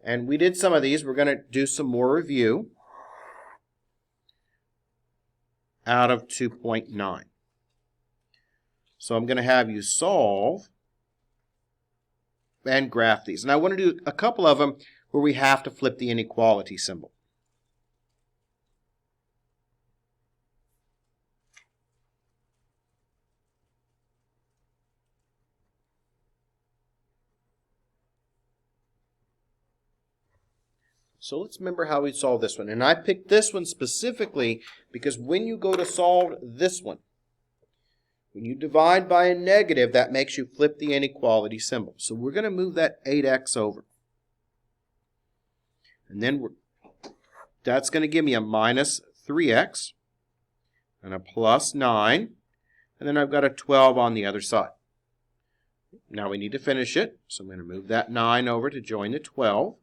And we did some of these. We're going to do some more review out of 2.9. So I'm going to have you solve and graph these. And I want to do a couple of them where we have to flip the inequality symbol. So let's remember how we solve this one. And I picked this one specifically because when you go to solve this one, when you divide by a negative, that makes you flip the inequality symbol. So we're going to move that 8x over. And then that's going to give me a minus 3x and a plus 9. And then I've got a 12 on the other side. Now we need to finish it. So I'm going to move that 9 over to join the 12.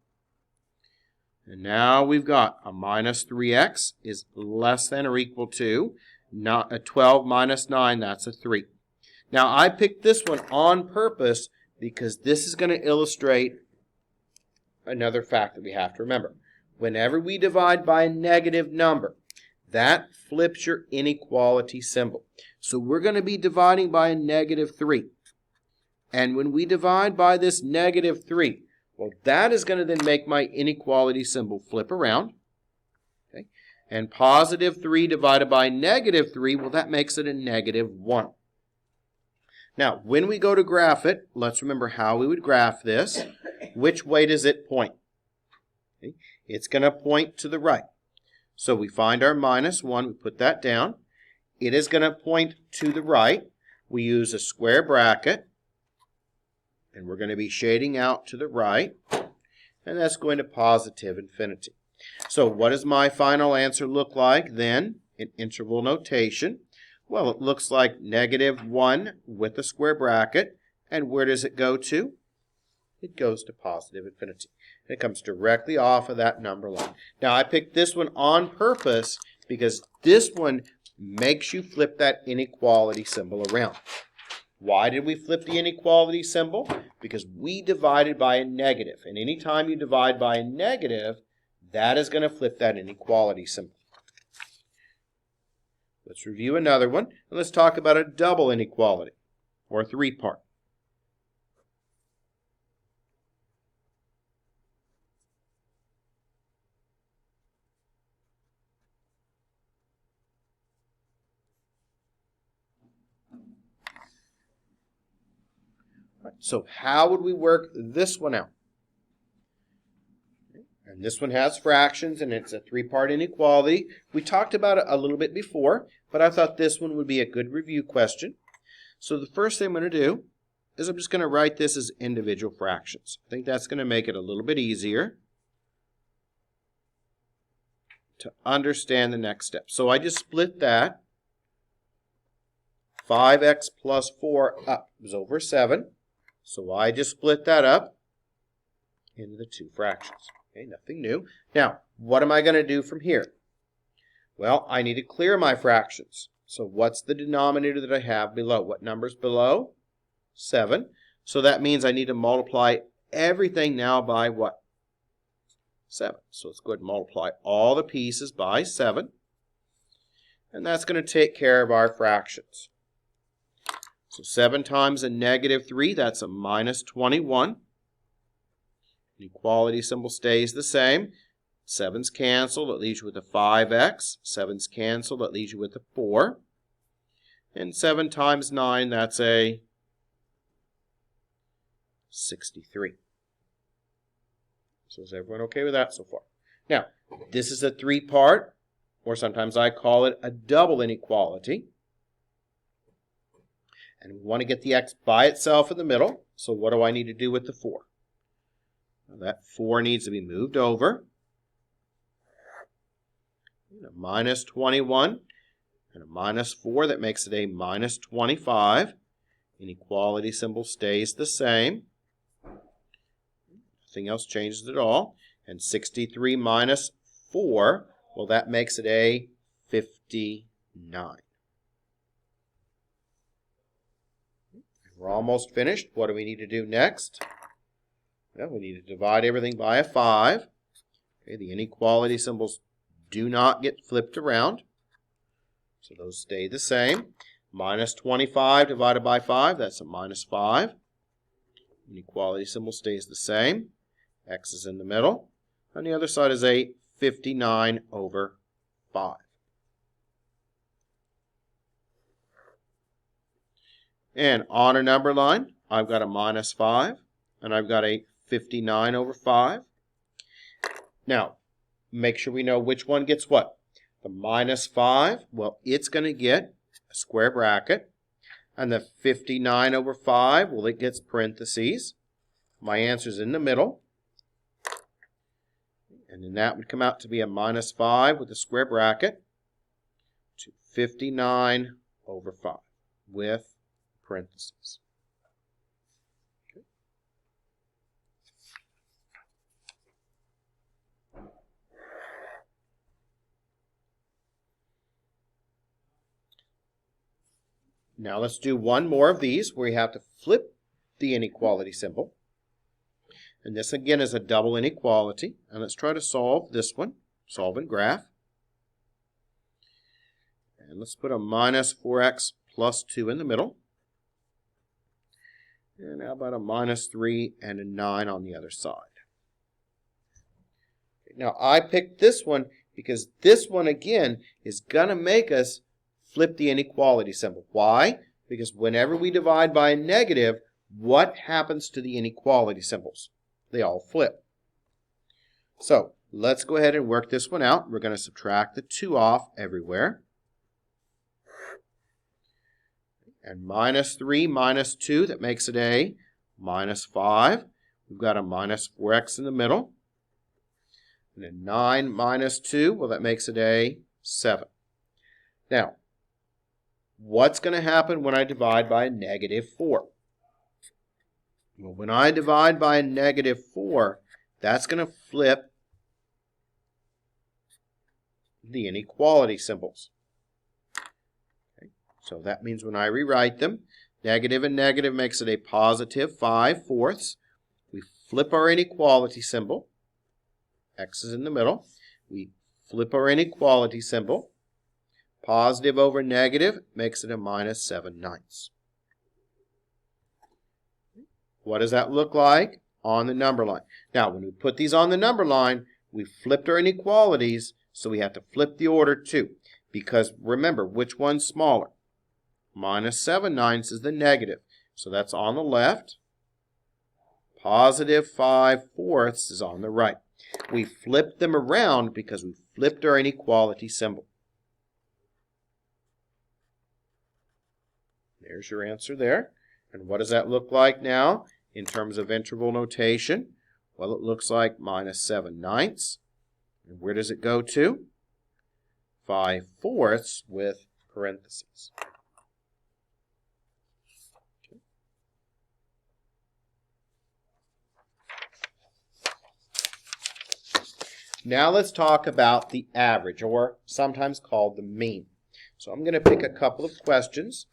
And now we've got a minus 3x is less than or equal to not a 12 minus 9, that's a 3. Now I picked this one on purpose because this is going to illustrate another fact that we have to remember. Whenever we divide by a negative number, that flips your inequality symbol. So we're going to be dividing by a negative 3. And when we divide by this negative 3, well, that is going to then make my inequality symbol flip around. Okay? And positive 3 divided by negative 3, well, that makes it a negative 1. Now, when we go to graph it, let's remember how we would graph this. Which way does it point? Okay? It's going to point to the right. So we find our minus 1, we put that down. It is going to point to the right. We use a square bracket. And we're going to be shading out to the right. And that's going to positive infinity. So what does my final answer look like then in interval notation? Well, it looks like negative 1 with a square bracket. And where does it go to? It goes to positive infinity. And it comes directly off of that number line. Now, I picked this one on purpose because this one makes you flip that inequality symbol around. Why did we flip the inequality symbol? Because we divided by a negative. And anytime you divide by a negative, that is going to flip that inequality symbol. Let's review another one. And let's talk about a double inequality, or a 3-part. So how would we work this one out? And this one has fractions, and it's a 3-part inequality. We talked about it a little bit before, but I thought this one would be a good review question. So the first thing I'm going to do is I'm just going to write this as individual fractions. I think that's going to make it a little bit easier to understand the next step. So I just split that 5x plus 4 up is over 7. So I just split that up into the 2 fractions. Okay, nothing new. Now, what am I going to do from here? Well, I need to clear my fractions. So what's the denominator that I have below? What number's below? 7. So that means I need to multiply everything now by what? 7. So let's go ahead and multiply all the pieces by 7. And that's going to take care of our fractions. So 7 times a negative 3, that's a minus 21. The equality symbol stays the same. 7's canceled, that leaves you with a 5x. 7's canceled, that leaves you with a 4. And 7 times 9, that's a 63. So is everyone okay with that so far? Now, this is a 3-part, or sometimes I call it a double inequality. And we want to get the x by itself in the middle. So what do I need to do with the 4? Well, that 4 needs to be moved over. And a minus 21 and a minus 4. That makes it a minus 25. Inequality symbol stays the same. Nothing else changes at all. And 63 minus 4, well, that makes it a 59. We're almost finished. What do we need to do next? Yeah, we need to divide everything by a 5. Okay, the inequality symbols do not get flipped around, so those stay the same. Minus 25 divided by 5, that's a minus 5. Inequality symbol stays the same. X is in the middle. On the other side is a 59 over 5. And on a number line, I've got a minus 5, and I've got a 59 over 5. Now, make sure we know which one gets what. The minus 5, well, it's going to get a square bracket. And the 59 over 5, well, it gets parentheses. My answer's in the middle. And then that would come out to be a minus 5 with a square bracket to 59 over 5 with parentheses. Okay. Now let's do one more of these where you have to flip the inequality symbol. And this again is a double inequality. And let's try to solve this one. Solve and graph. And let's put a minus 4x plus 2 in the middle. And how about a minus 3 and a 9 on the other side? Now I picked this one because this one again is going to make us flip the inequality symbol. Why? Because whenever we divide by a negative, what happens to the inequality symbols? They all flip. So let's go ahead and work this one out. We're going to subtract the 2 off everywhere. And minus 3 minus 2, that makes it a minus 5. We've got a minus 4x in the middle. And then 9 minus 2, well, that makes it a 7. Now, what's going to happen when I divide by a negative 4? Well, when I divide by a negative 4, that's going to flip the inequality symbols. Okay. So that means when I rewrite them, negative and negative makes it a positive 5/4. We flip our inequality symbol. X is in the middle. We flip our inequality symbol. Positive over negative makes it a minus 7/9. What does that look like on the number line? Now, when we put these on the number line, we flipped our inequalities, so we have to flip the order too. Because remember, which one's smaller? Minus 7/9 is the negative. So that's on the left. Positive 5/4 is on the right. We flipped them around because we flipped our inequality symbol. There's your answer there. And what does that look like now in terms of interval notation? Well, it looks like minus 7/9. And where does it go to? 5/4 with parentheses. Okay. Now let's talk about the average, or sometimes called the mean. So I'm going to pick a couple of questions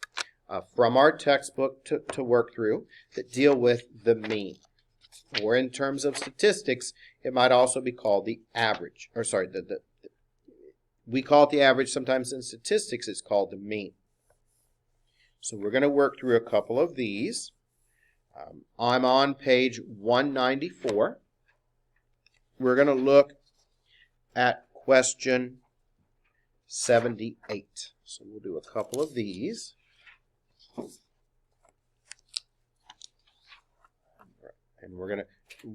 from our textbook to work through that deal with the mean. Or in terms of statistics, it might also be called the average. Or sorry, we call it the average. Sometimes in statistics, it's called the mean. So we're going to work through a couple of these. I'm on page 194. We're going to look at question 78. So we'll do a couple of these. And we're going to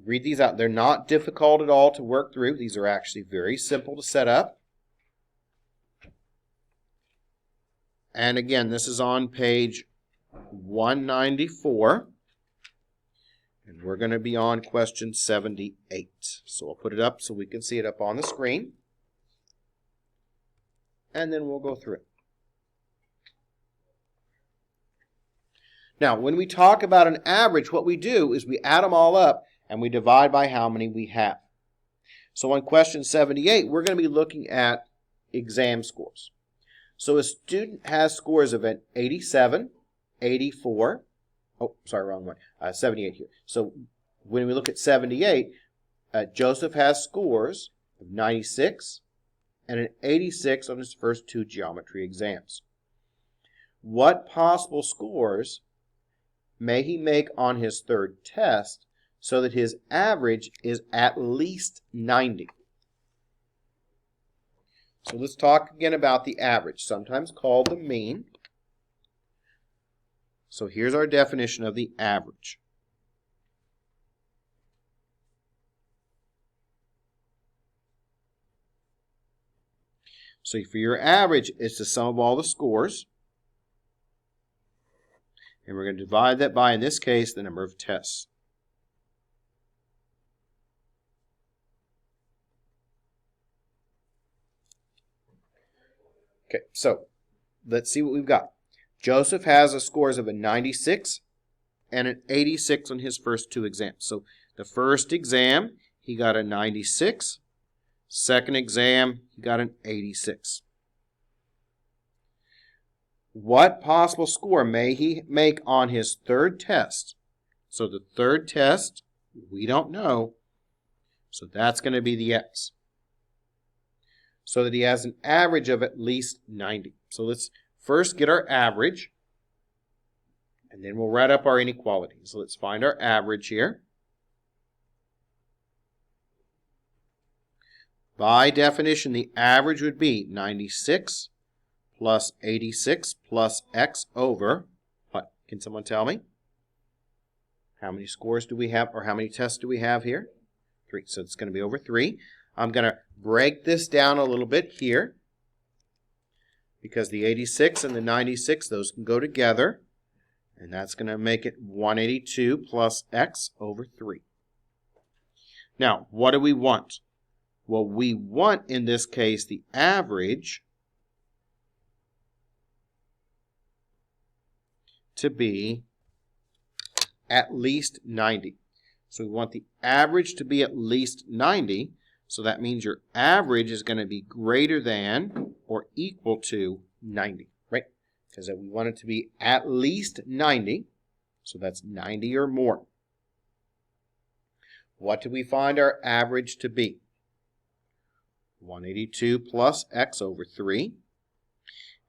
read these out. They're not difficult at all to work through. These are actually very simple to set up. And again, this is on page 194. And we're going to be on question 78. So I'll put it up so we can see it up on the screen. And then we'll go through it. Now, when we talk about an average, what we do is we add them all up and we divide by how many we have. So on question 78, we're going to be looking at exam scores. So a student has scores of an 87, 84, oh, sorry, wrong one, 78 here. So when we look at 78, Joseph has scores of 96 and an 86 on his first 2 geometry exams. What possible scores may he make on his 3rd test so that his average is at least 90? So let's talk again about the average, sometimes called the mean. So here's our definition of the average. So for your average, it's the sum of all the scores. And we're going to divide that by, in this case, the number of tests. Okay, so let's see what we've got. Joseph has scores of a 96 and an 86 on his first 2 exams. So the first exam, he got a 96. Second exam, he got an 86. What possible score may he make on his 3rd test? So the 3rd test, we don't know. So that's going to be the x. So that he has an average of at least 90. So let's first get our average, and then we'll write up our inequality. So let's find our average here. By definition, the average would be 96 plus 86 plus x over, what? Can someone tell me? How many scores do we have, or how many tests do we have here? 3. So it's going to be over 3. I'm going to break this down a little bit here, because the 86 and the 96, those can go together. And that's going to make it 182 plus x over 3. Now, what do we want? Well, we want, in this case, the average to be at least 90. So we want the average to be at least 90. So that means your average is going to be greater than or equal to 90, right? Because we want it to be at least 90. So that's 90 or more. What do we find our average to be? 182 plus x over 3.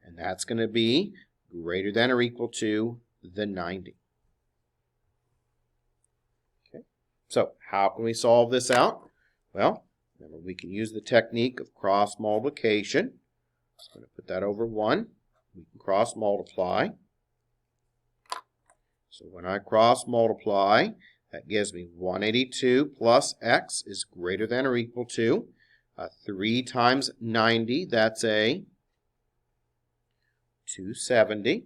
And that's going to be greater than or equal to the 90. Okay. So how can we solve this out? Well, remember, we can use the technique of cross multiplication. I'm going to put that over 1. We can cross multiply. So when I cross multiply, that gives me 182 plus x is greater than or equal to 3 times 90. That's a 270.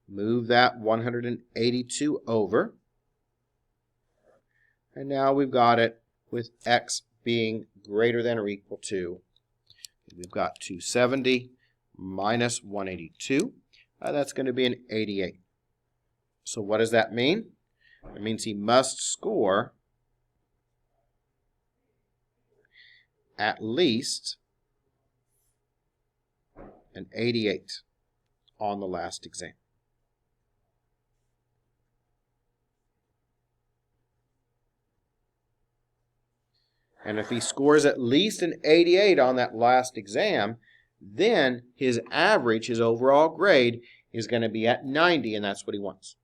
Move that 182 over. And now we've got it with x being greater than or equal to, we've got 270 minus 182. That's going to be an 88. So what does that mean? It means he must score at least an 88 on the last exam. And if he scores at least an 88 on that last exam, then his average, his overall grade, is going to be at 90, and that's what he wants,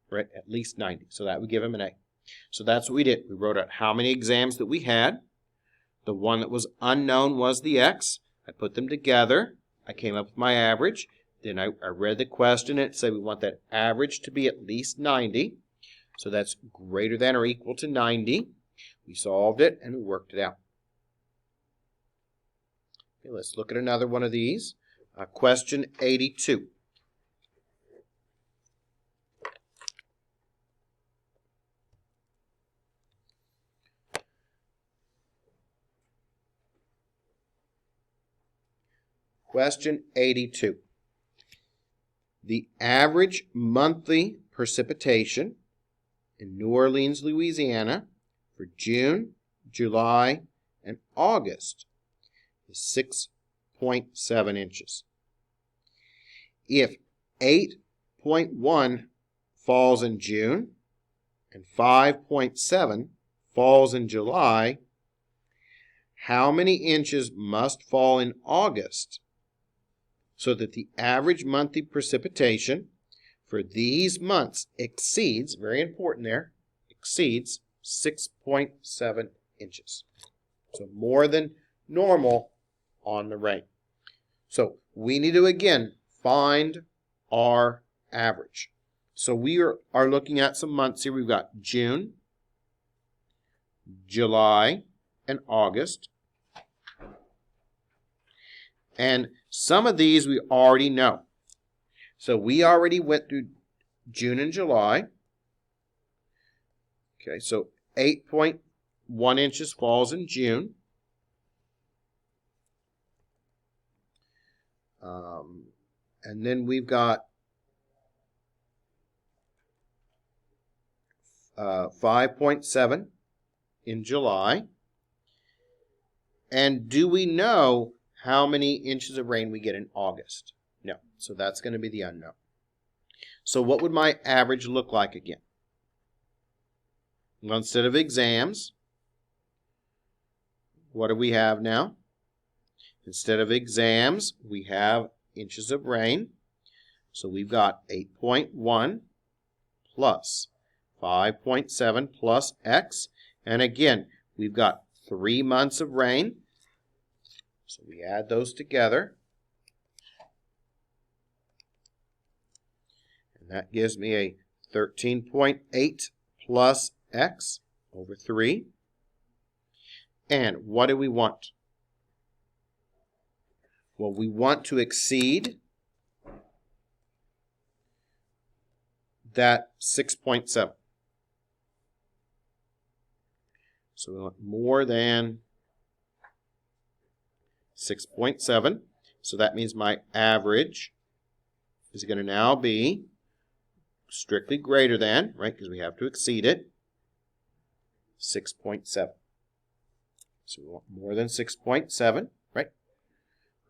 right? At least 90. So that would give him an A. So that's what we did. We wrote out how many exams that we had. The one that was unknown was the x. I put them together. I came up with my average. Then I read the question. It said we want that average to be at least 90. So that's greater than or equal to 90. We solved it and we worked it out. Okay, let's look at another one of these. Question 82. Question 82. The average monthly precipitation in New Orleans, Louisiana for June, July, and August is 6.7 inches. If 8.1 falls in June and 5.7 falls in July, how many inches must fall in August so that the average monthly precipitation for these months exceeds, very important there, exceeds 6.7 inches. So more than normal on the rain. So we need to, again, find our average. So we are looking at some months here. We've got June, July, and August. And some of these we already know. So we already went through June and July. Okay, so 8.1 inches falls in June. And then we've got 5.7 in July. And do we know how many inches of rain we get in August? No. So that's going to be the unknown. So what would my average look like again? Well, instead of exams, what do we have now? Instead of exams, we have inches of rain. So we've got 8.1 plus 5.7 plus x. And again, we've got 3 months of rain. So we add those together. And that gives me a 13.8 plus x over 3. And what do we want? Well, we want to exceed that 6.7. So we want more than 6.7. So that means my average is going to now be strictly greater than, right, because we have to exceed it, 6.7. So we want more than 6.7, right?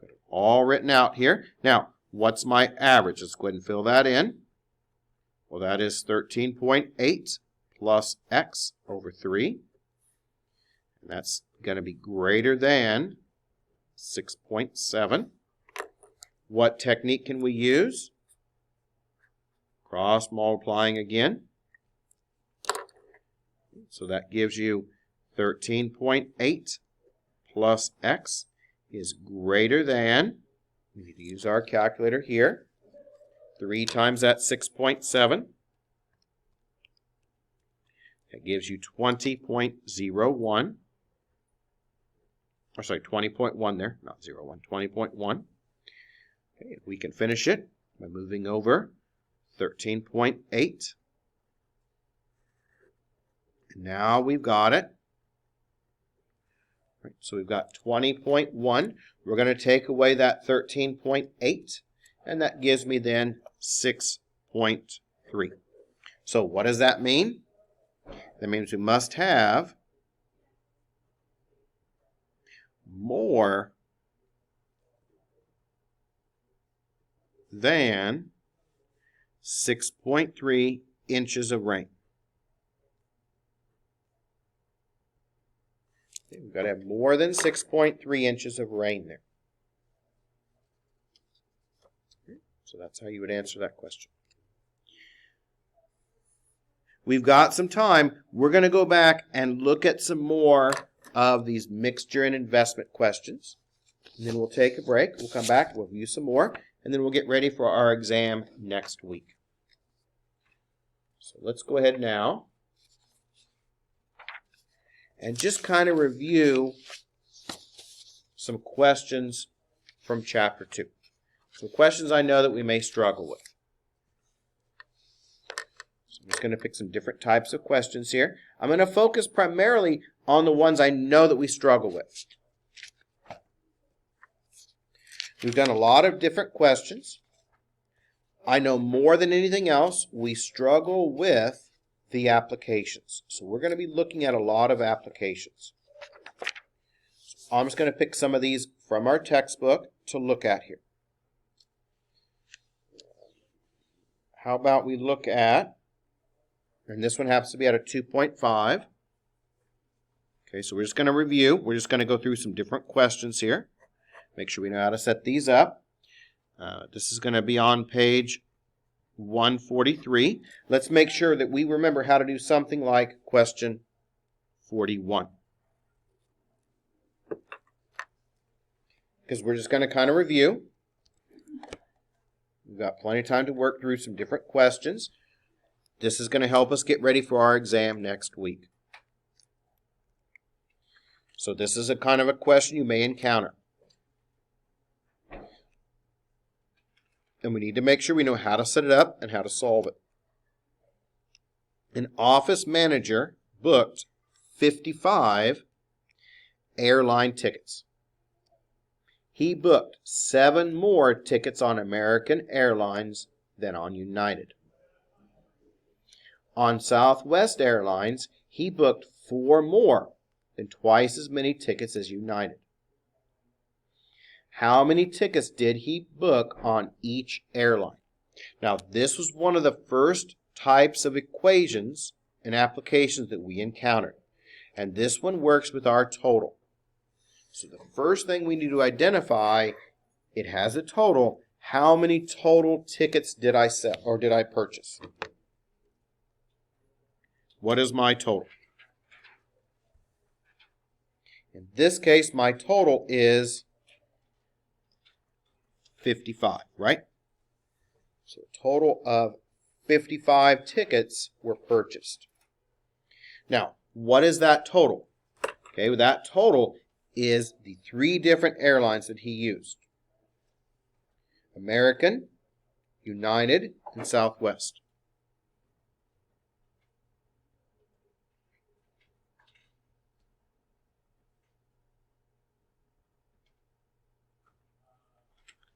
Got it all written out here. Now, what's my average? Let's go ahead and fill that in. Well, that is 13.8 plus x over 3. And that's going to be greater than 6.7. What technique can we use? Cross multiplying again. So that gives you 13.8 plus x is greater than, we need to use our calculator here, 3 times that 6.7. That gives you 20.01. Or sorry, 20.1 there, not 0.1, 20.1. Okay, we can finish it by moving over 13.8. Now we've got it. Right, so we've got 20.1. We're going to take away that 13.8, and that gives me then 6.3. So what does that mean? That means we must have more than 6.3 inches of rain. Okay, we've got to have more than 6.3 inches of rain there. So that's how you would answer that question. We've got some time. We're going to go back and look at some more of these mixture and investment questions. And then we'll take a break. We'll come back. We'll review some more. And then we'll get ready for our exam next week. So let's go ahead now and just kind of review some questions from Chapter 2. Some questions I know that we may struggle with. So I'm just going to pick some different types of questions here. I'm going to focus primarily on the ones I know that we struggle with. We've done a lot of different questions. I know more than anything else, we struggle with the applications. So we're going to be looking at a lot of applications. I'm just going to pick some of these from our textbook to look at here. How about we look at And this one happens to be at a 2.5. Okay, so we're just going to review. We're just going to go through some different questions here. Make sure we know how to set these up. This is going to be on page 143. Let's make sure that we remember how to do something like question 41. Because we're just going to kind of review. We've got plenty of time to work through some different questions. This is going to help us get ready for our exam next week. So this is a kind of a question you may encounter. And we need to make sure we know how to set it up and how to solve it. An office manager booked 55 airline tickets. He booked 7 more tickets on American Airlines than on United. On Southwest Airlines, he booked 4 more than twice as many tickets as United. How many tickets did he book on each airline? Now, this was one of the first types of equations and applications that we encountered. And this one works with our total. So the first thing we need to identify, it has a total. How many total tickets did I sell or did I purchase? What is my total? In this case, my total is 55, right? So a total of 55 tickets were purchased. Now, what is that total? Okay, well, that total is the 3 different airlines that he used. American, United, and Southwest.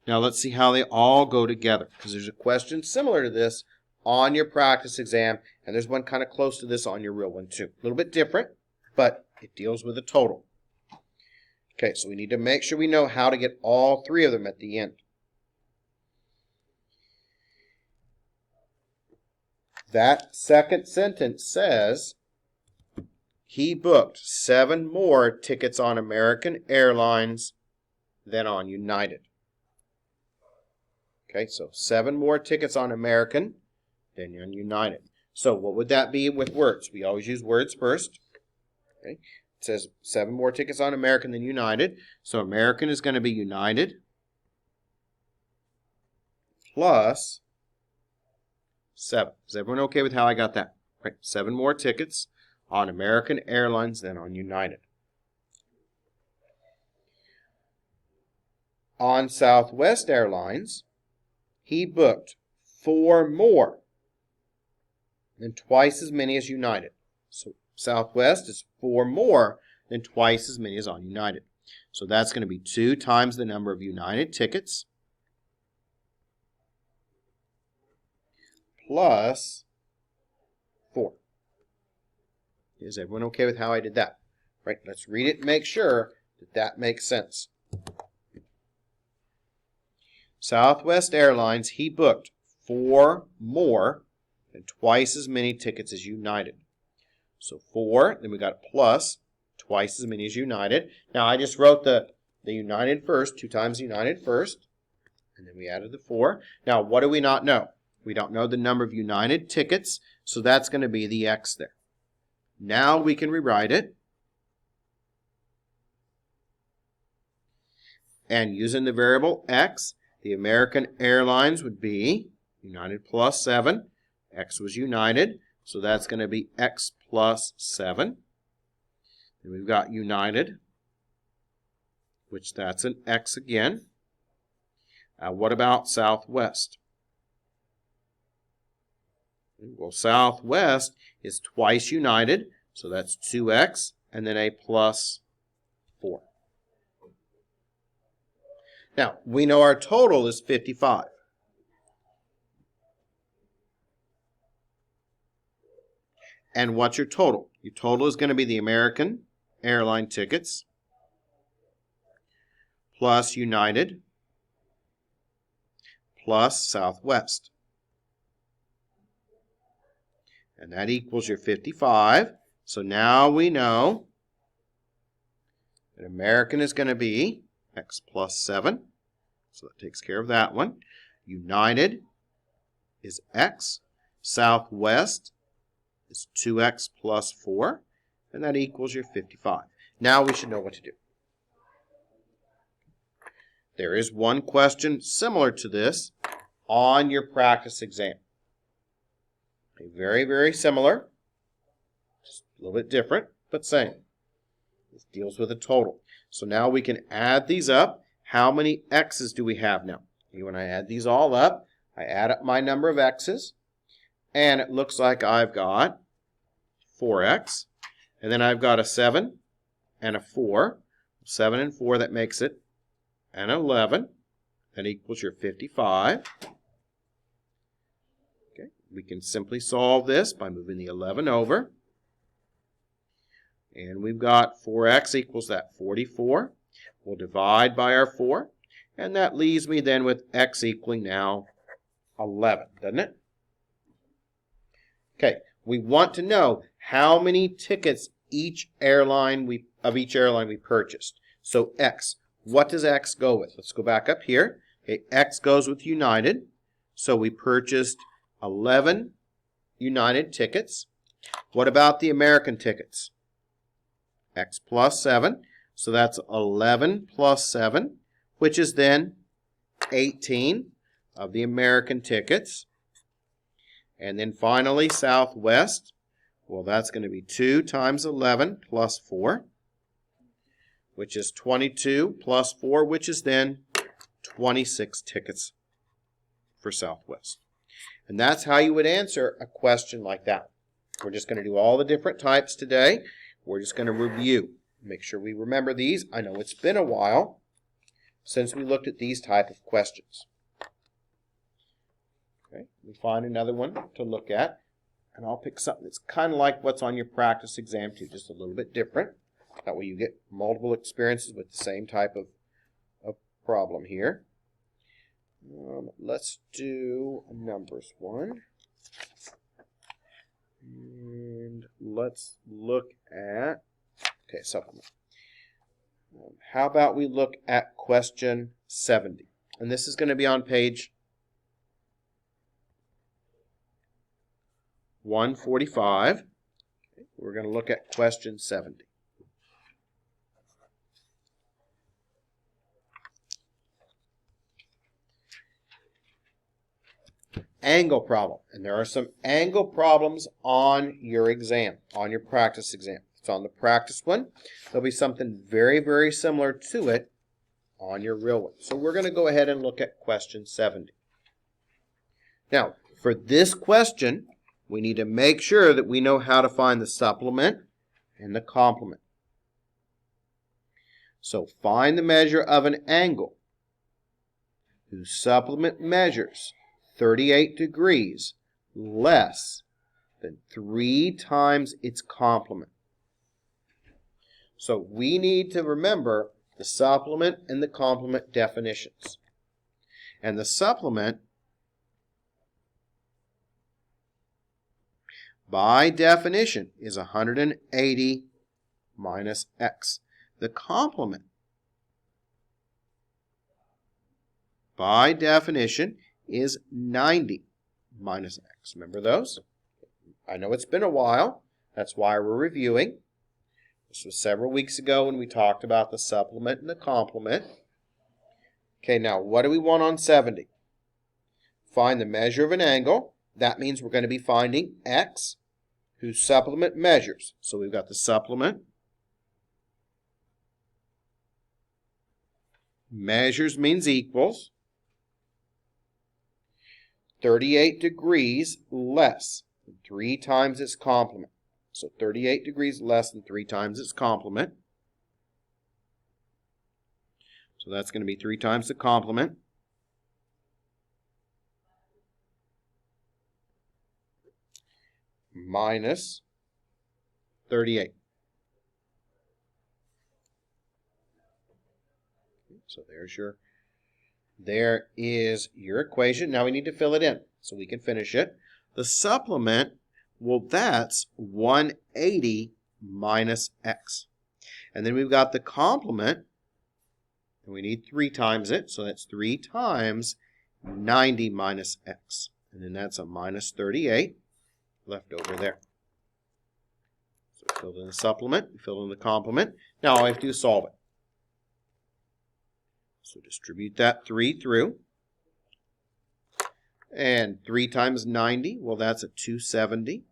Now let's see how they all go together, because there's a question similar to this on your practice exam, and there's one kind of close to this on your real one too. A little bit different, but it deals with a total. Okay, so we need to make sure we know how to get all 3 of them at the end. That second sentence says he booked 7 more tickets on American Airlines than on United. Okay, so 7 more tickets on American than on United. So what would that be with words? We always use words first. Okay, it says 7 more tickets on American than United. So American is going to be United plus 7. Is everyone okay with how I got that? Right, 7 more tickets on American Airlines than on United. On Southwest Airlines, he booked 4 more than twice as many as United. So Southwest is 4 more than twice as many as on United. So that's going to be 2 times the number of United tickets plus 4. Is everyone okay with how I did that? Right, let's read it and make sure that that makes sense. Southwest Airlines, he booked 4 more than twice as many tickets as United. So 4, then we got plus, twice as many as United. Now I just wrote the United first, 2 times United first, and then we added the 4. Now what do we not know? We don't know the number of United tickets, so that's going to be the X there. Now we can rewrite it. And using the variable X, the American Airlines would be United plus 7. X was United, so that's going to be X plus 7. Then we've got United, which that's an X again. What about Southwest? Well, Southwest is twice United, so that's 2X, and then a plus 4. Now, we know our total is 55. And what's your total? Your total is going to be the American airline tickets plus United plus Southwest. and that equals your 55. So now we know that American is going to be x plus 7. So that takes care of that one. United is x. Southwest is 2x plus 4. And that equals your 55. Now we should know what to do. There is one question similar to this on your practice exam. Okay, very, very similar. Just a little bit different, but same. This deals with a total. So now we can add these up. How many x's do we have now? When I add these all up, I add up my number of x's, and it looks like I've got 4x, and then I've got a 7 and a 4. 7 and 4, that makes it an 11. That equals your 55. Okay, we can simply solve this by moving the 11 over. And we've got 4x equals that 44. We'll divide by our 4. And that leaves me then with x equaling now 11, doesn't it? Okay, we want to know how many tickets each airline we purchased. So x, what does x go with? Let's go back up here. Okay, x goes with United. So we purchased 11 United tickets. What about the American tickets? X plus 7. So that's 11 plus 7, which is then 18 of the American tickets. And then finally, Southwest. Well, that's going to be 2 times 11 plus 4, which is 22 plus 4, which is then 26 tickets for Southwest. And that's how you would answer a question like that. We're just going to do all the different types today. We're just going to review. Make sure we remember these. I know it's been a while since we looked at these type of questions. Okay, we find another one to look at. And I'll pick something that's kind of like what's on your practice exam too, just a little bit different. That way you get multiple experiences with the same type of problem here. Let's do a numbers one. And let's look at, okay, supplement. How about we look at question 70? And this is going to be on page 145. Okay, we're going to look at question 70. Angle problem. And there are some angle problems on your exam, on your practice exam. It's on the practice one. There'll be something very, very similar to it on your real one. So we're going to go ahead and look at question 70. Now, for this question, we need to make sure that we know how to find the supplement and the complement. So find the measure of an angle whose supplement measures 38 degrees less than 3 times its complement. So we need to remember the supplement and the complement definitions. And the supplement, by definition, is 180 minus x. The complement, by definition, is 90 minus x. Remember those? I know it's been a while. That's why we're reviewing. This was several weeks ago when we talked about the supplement and the complement. Okay, now what do we want on 70? Find the measure of an angle. That means we're going to be finding x, whose supplement measures. So we've got the supplement. Measures means equals. 38 degrees less than 3 times its complement. So 38 degrees less than 3 times its complement. So that's going to be 3 times the complement. Minus 38. So there is your equation. Now we need to fill it in so we can finish it. The supplement Well, that's 180 minus x. And then we've got the complement, and we need 3 times it, so that's 3 times 90 minus x. And then that's a minus 38 left over there. So we filled in the supplement, we filled in the complement. Now all I have to do is solve it. So distribute that 3 through. And 3 times 90, well, that's a 270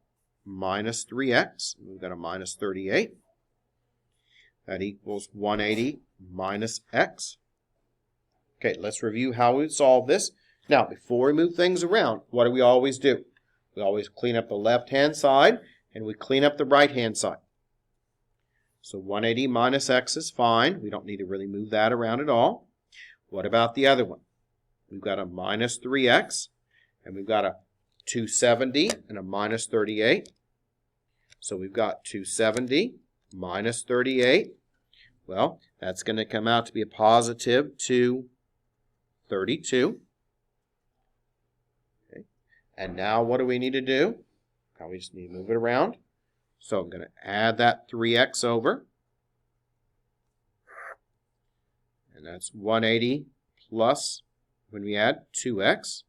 minus 3x. We've got a minus 38. That equals 180 minus x. Okay, let's review how we would solve this. Now, before we move things around, what do we always do? We always clean up the left-hand side, and we clean up the right-hand side. So 180 minus x is fine. We don't need to really move that around at all. What about the other one? We've got a minus 3x, and we've got a 270 and a minus 38. So we've got 270 minus 38. Well, that's going to come out to be a positive 232. Okay. And now what do we need to do? Now we just need to move it around. So I'm going to add that 3x over. And that's 180 plus, when we add, 2x.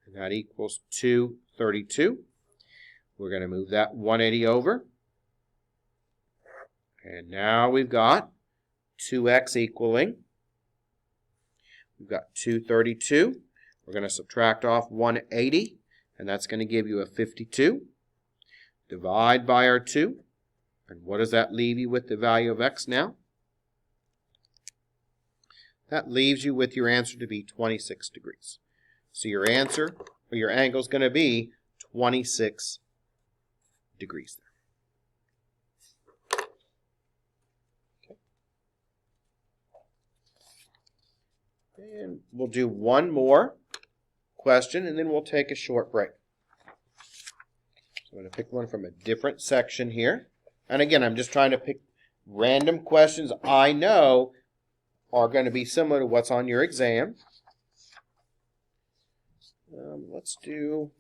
And that equals 232. We're going to move that 180 over. And now we've got 2x equaling. We've got 232. We're going to subtract off 180, and that's going to give you a 52. Divide by our 2. And what does that leave you with the value of x now? That leaves you with your answer to be 26 degrees. So your answer, or your angle, is going to be 26 degrees there. Okay. And we'll do one more question, and then we'll take a short break. So I'm going to pick one from a different section here. And again, I'm just trying to pick random questions I know are going to be similar to what's on your exam. Let's do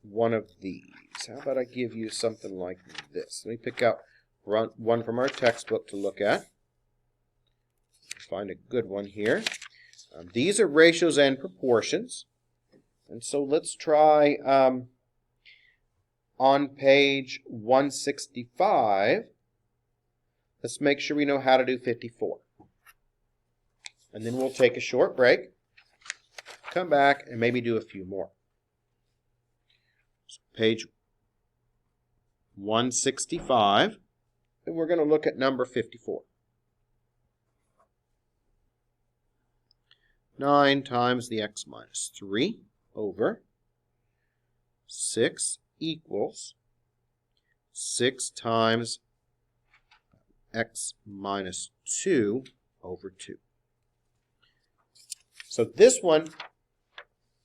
one of these. How about I give you something like this? Let me pick out one from our textbook to look at. Find a good one here. These are ratios and proportions. And so let's try on page 165. Let's make sure we know how to do 54. And then we'll take a short break, come back, and maybe do a few more. So page 165, and we're going to look at number 54. 9 times the x minus 3 over 6 equals 6 times x minus 2 over 2. So this one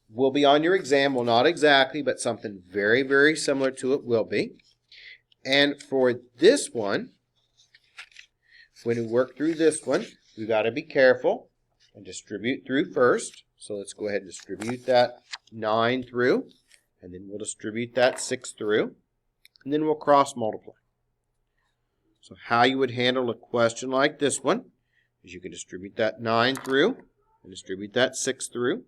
will be on your exam. Well, not exactly, but something very, very similar to it will be. And for this one, when we work through this one, we've got to be careful and distribute through first. So let's go ahead and distribute that 9 through, and then we'll distribute that 6 through, and then we'll cross multiply. So how you would handle a question like this one is you can distribute that 9 through and distribute that 6 through.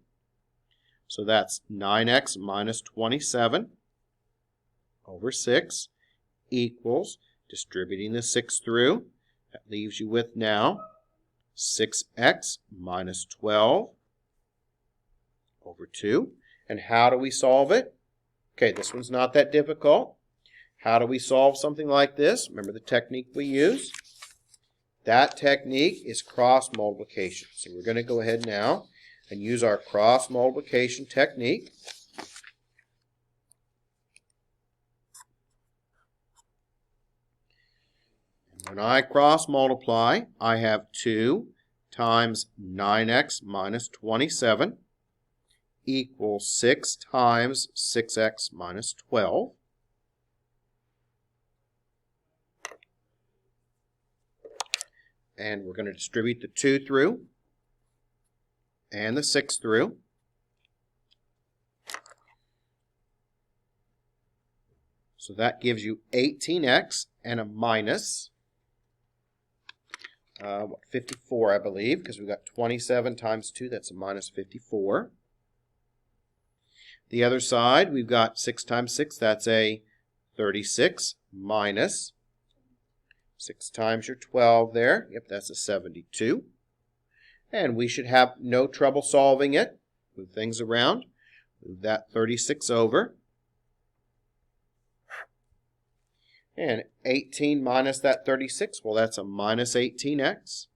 So that's 9x minus 27 over 6 equals, distributing the 6 through, that leaves you with now 6x minus 12 over 2. And how do we solve it? Okay, this one's not that difficult. How do we solve something like this? Remember the technique we use? That technique is cross multiplication. So we're going to go ahead now and use our cross multiplication technique. When I cross multiply, I have 2 times 9x minus 27 equals 6 times 6x minus 12. And we're going to distribute the 2 through and the 6 through. So that gives you 18x and a minus 54, I believe, because we've got 27 times 2. That's a minus 54. The other side, we've got 6 times 6. That's a 36 minus 6 times your 12 there. Yep, that's a 72. And we should have no trouble solving it. Move things around. Move that 36 over. And 18 minus that 36, well, that's a minus 18x.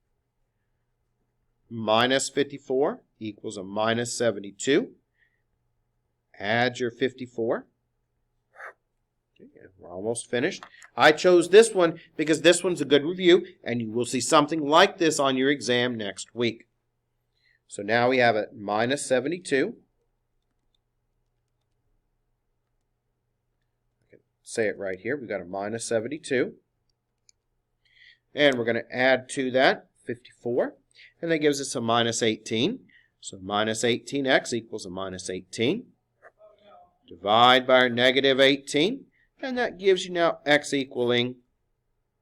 Minus 54 equals a minus 72. Add your 54. Okay, we're almost finished. I chose this one because this one's a good review, and you will see something like this on your exam next week. So now we have a minus 72. Say it right here. We've got a minus 72. And we're going to add to that 54. And that gives us a minus 18. So minus 18x equals a minus 18. Divide by our negative 18. And that gives you now x equaling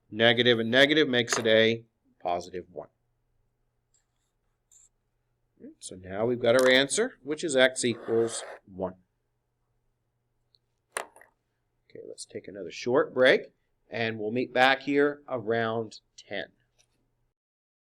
negative, and negative makes it a positive 1. So now we've got our answer, which is x equals 1. Okay, let's take another short break, and we'll meet back here around 10.